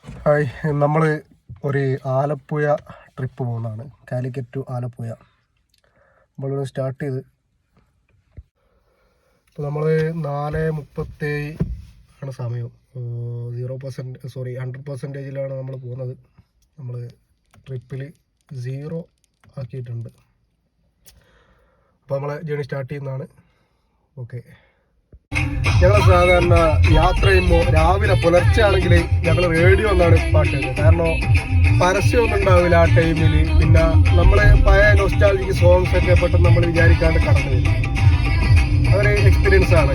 Hi, നമ്മൾ ഒരു Alappuzha trip പോകുന്നതാണ്. കാലിക്കറ്റ് ടു ആലപ്പുഴ നമ്മളിവിടെ സ്റ്റാർട്ട് ചെയ്ത്. ഇപ്പോൾ നമ്മൾ 4:37 ആണ് സമയം. 100% നമ്മൾ പോകുന്നത്. നമ്മൾ ട്രിപ്പിൽ 0 ആക്കിയിട്ടുണ്ട്. അപ്പോൾ നമ്മളെ ജേണി സ്റ്റാർട്ട് ചെയ്യുന്നതാണ്. ഓക്കെ, ഞങ്ങൾ സാധാരണ യാത്ര ചെയ്യുമ്പോൾ രാവിലെ പുലർച്ചെ ആണെങ്കിൽ ഞങ്ങൾ റേഡിയോ ഒന്നാണ് പാട്ട് കേൾക്കുന്നത്. കാരണം പരസ്യമൊന്നും ഉണ്ടാവില്ല ആ ടൈമിൽ. പിന്നെ നമ്മളെ പഴയ നൊസ്റ്റാൾജിക് സോങ്സ് ഒക്കെ പെട്ടെന്ന് നമ്മൾ വിചാരിക്കാണ്ട് കടന്നു വരും. അതൊരു എക്സ്പീരിയൻസ് ആണ്.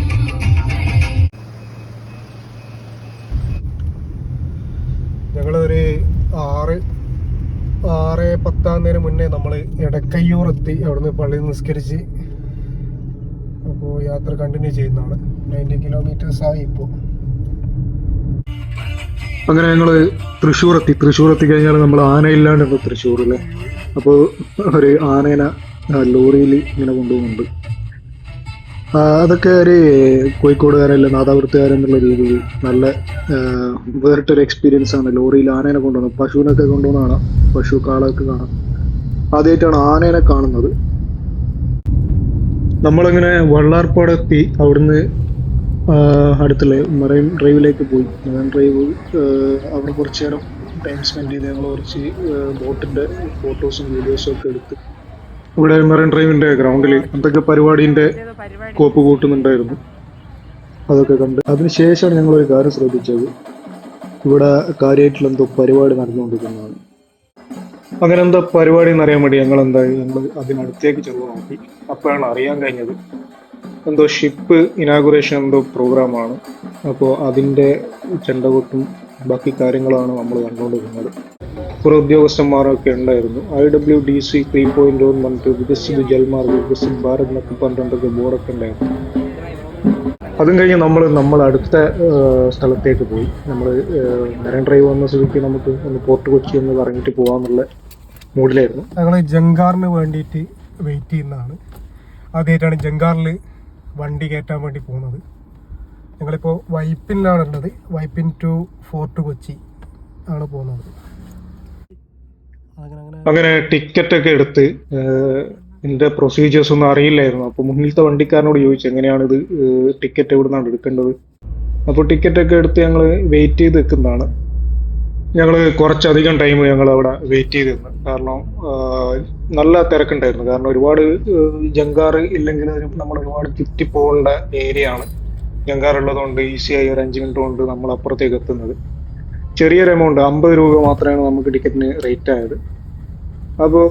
ഞങ്ങളൊരു 6:10 മുന്നേ നമ്മൾ എടക്കയ്യൂർ എത്തി. അവിടുന്ന് പള്ളിയിൽ നിസ്കരിച്ച് അപ്പോൾ യാത്ര കണ്ടിന്യൂ ചെയ്യുന്നതാണ്. 90 കിലോമീറ്റേഴ്സ് ആയി ഇപ്പോൾ. അങ്ങനെ ഞങ്ങൾ തൃശ്ശൂർ എത്തി കഴിഞ്ഞാൽ നമ്മൾ ആനയില്ലാണ്ട് തൃശ്ശൂരിലെ. അപ്പോൾ ഒരു ആനേനെ ലോറിയിൽ ഇങ്ങനെ കൊണ്ടുപോകുന്നുണ്ട്. അതൊക്കെ ഒരു കോഴിക്കോടുകാരല്ല നാദാപുരത്തുകാരെന്നുള്ള രീതിയിൽ നല്ല വേറിട്ടൊരു എക്സ്പീരിയൻസ് ആണ്. ലോറിയിൽ ആനേനെ കൊണ്ടുപോകുന്നത്. പശുവിനൊക്കെ കൊണ്ടുപോകുന്ന കാണാം, പശു കാളൊക്കെ കാണാം. ആദ്യമായിട്ടാണ് ആനേനെ കാണുന്നത്. നമ്മളിങ്ങനെ വള്ളാർപ്പാടെത്തി. അവിടുന്ന് അടുത്തുള്ള മറൈൻ ഡ്രൈവിലേക്ക് പോയി. മറൈൻ ഡ്രൈവ് അവിടെ കുറച്ച് നേരം ടൈം സ്പെൻഡ് ചെയ്ത് ഞങ്ങൾ കുറച്ച് ബോട്ടിൻ്റെ ഫോട്ടോസും വീഡിയോസും ഒക്കെ എടുത്ത് ഇവിടെ മറൈൻ ഡ്രൈവിൻ്റെ ഗ്രൗണ്ടിൽ എന്തൊക്കെ പരിപാടീൻ്റെ കോപ്പ് കൂട്ടുന്നുണ്ടായിരുന്നു. അതൊക്കെ കണ്ട് അതിനുശേഷമാണ് ഞങ്ങളൊരു കാര്യം ശ്രദ്ധിച്ചത്. ഇവിടെ കാര്യമായിട്ടുള്ള എന്തോ പരിപാടി നടന്നുകൊണ്ടിരിക്കുന്നതാണ്. അങ്ങനെ എന്താ പരിപാടി എന്നറിയാൻ വേണ്ടി ഞങ്ങൾ അതിനടുത്തേക്ക് ചെന്ന് നോക്കി. അപ്പോഴാണ് അറിയാൻ കഴിഞ്ഞത് എന്തോ ഷിപ്പ് ഇനാഗുറേഷൻ എന്തോ പ്രോഗ്രാമാണ്. അപ്പോൾ അതിൻ്റെ ചെണ്ടകൊട്ടും ബാക്കി കാര്യങ്ങളാണ് നമ്മൾ കണ്ടുകൊണ്ടിരുന്നത്. കുറേ ഉദ്യോഗസ്ഥന്മാരൊക്കെ ഉണ്ടായിരുന്നു. IWDC 3.1 പറഞ്ഞിട്ട് വികസിത് ജൽമാർഗ്, വികസിത് ഭാരത് എന്നൊക്കെ പറഞ്ഞിട്ടൊക്കെ ബോർഡൊക്കെ ഉണ്ടായിരുന്നു. അതും കഴിഞ്ഞ് നമ്മൾ അടുത്ത സ്ഥലത്തേക്ക് പോയി. നമ്മൾ മറൈൻ ഡ്രൈവ് വന്ന സ്ഥിതിക്ക് നമുക്ക് ഒന്ന് പോർട്ട് കൊച്ചി എന്ന് പറഞ്ഞിട്ട് പോകാമെന്നുള്ള മൂഡിലായിരുന്നു. ഞങ്ങൾ ജങ്കാറിന് വേണ്ടിയിട്ട് വെയിറ്റ് ചെയ്യുന്നതാണ്. ആദ്യമായിട്ടാണ് ജങ്കാറിൽ വണ്ടി കയറ്റാൻ വേണ്ടി പോകുന്നത്. ഞങ്ങളിപ്പോൾ വൈപ്പിനിലാണുള്ളത്. വൈപ്പിൻ ടു ഫോർട്ട് കൊച്ചി ആണ് പോകുന്നത്. അങ്ങനെ ടിക്കറ്റൊക്കെ എടുത്ത് ഇതിൻ്റെ പ്രൊസീജിയേഴ്സ് ഒന്നും അറിയില്ലായിരുന്നു. അപ്പോൾ മുന്നിലത്തെ വണ്ടിക്കാരനോട് ചോദിച്ചു എങ്ങനെയാണിത്, ടിക്കറ്റ് എവിടെ നിന്നാണ് എടുക്കേണ്ടത്. അപ്പോൾ ടിക്കറ്റൊക്കെ എടുത്ത് ഞങ്ങൾ വെയിറ്റ് ചെയ്ത് നിൽക്കുന്നതാണ്. ഞങ്ങൾ കുറച്ചധികം ടൈം ഞങ്ങൾ അവിടെ വെയിറ്റ് ചെയ്തിരുന്നു. കാരണം നല്ല തിരക്കുണ്ടായിരുന്നു. കാരണം ഒരുപാട് ജങ്കാർ ഇല്ലെങ്കിൽ നമ്മൾ ഒരുപാട് ചുറ്റി പോകേണ്ട ഏരിയ ആണ്. ജങ്കാർ ഉള്ളതുകൊണ്ട് ഈസിയായി ഒരു 5 മിനിറ്റ് കൊണ്ട് നമ്മൾ അപ്പുറത്തേക്ക് എത്തുന്നത്. ചെറിയൊരു എമൗണ്ട് 50 രൂപ മാത്രമാണ് നമുക്ക് ടിക്കറ്റിന് റേറ്റ് ആയത്. അപ്പോൾ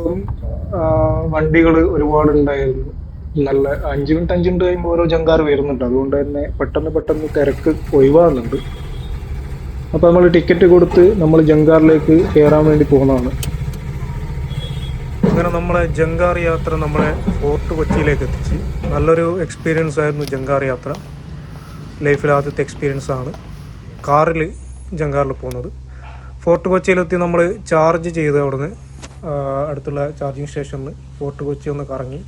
വണ്ടികൾ ഒരുപാടുണ്ടായിരുന്നു. നല്ല 5 മിനിറ്റ് കഴിയുമ്പോൾ ഓരോ ജങ്കാർ വരുന്നുണ്ട്. അതുകൊണ്ട് തന്നെ പെട്ടെന്ന് തിരക്ക് ഒഴിവാകുന്നുണ്ട്. അപ്പോൾ നമ്മൾ ടിക്കറ്റ് കൊടുത്ത് നമ്മൾ ജങ്കാറിലേക്ക് കയറാൻ വേണ്ടി പോകുന്നതാണ്. അങ്ങനെ നമ്മളെ ജങ്കാർ യാത്ര നമ്മളെ ഫോർട്ട് കൊച്ചിയിലേക്ക് എത്തിച്ച്. നല്ലൊരു എക്സ്പീരിയൻസ് ആയിരുന്നു ജങ്കാർ യാത്ര. ലൈഫിൽ ആദ്യത്തെ എക്സ്പീരിയൻസ് ആണ് കാറിൽ ജങ്കാറിൽ പോകുന്നത്. ഫോർട്ട് കൊച്ചിയിലെത്തി നമ്മൾ ചാർജ് ചെയ്ത് അവിടുന്ന് അടുത്തുള്ള ചാർജിങ് സ്റ്റേഷനിൽ ഫോർട്ട് കൊച്ചി ഒന്ന് കറങ്ങി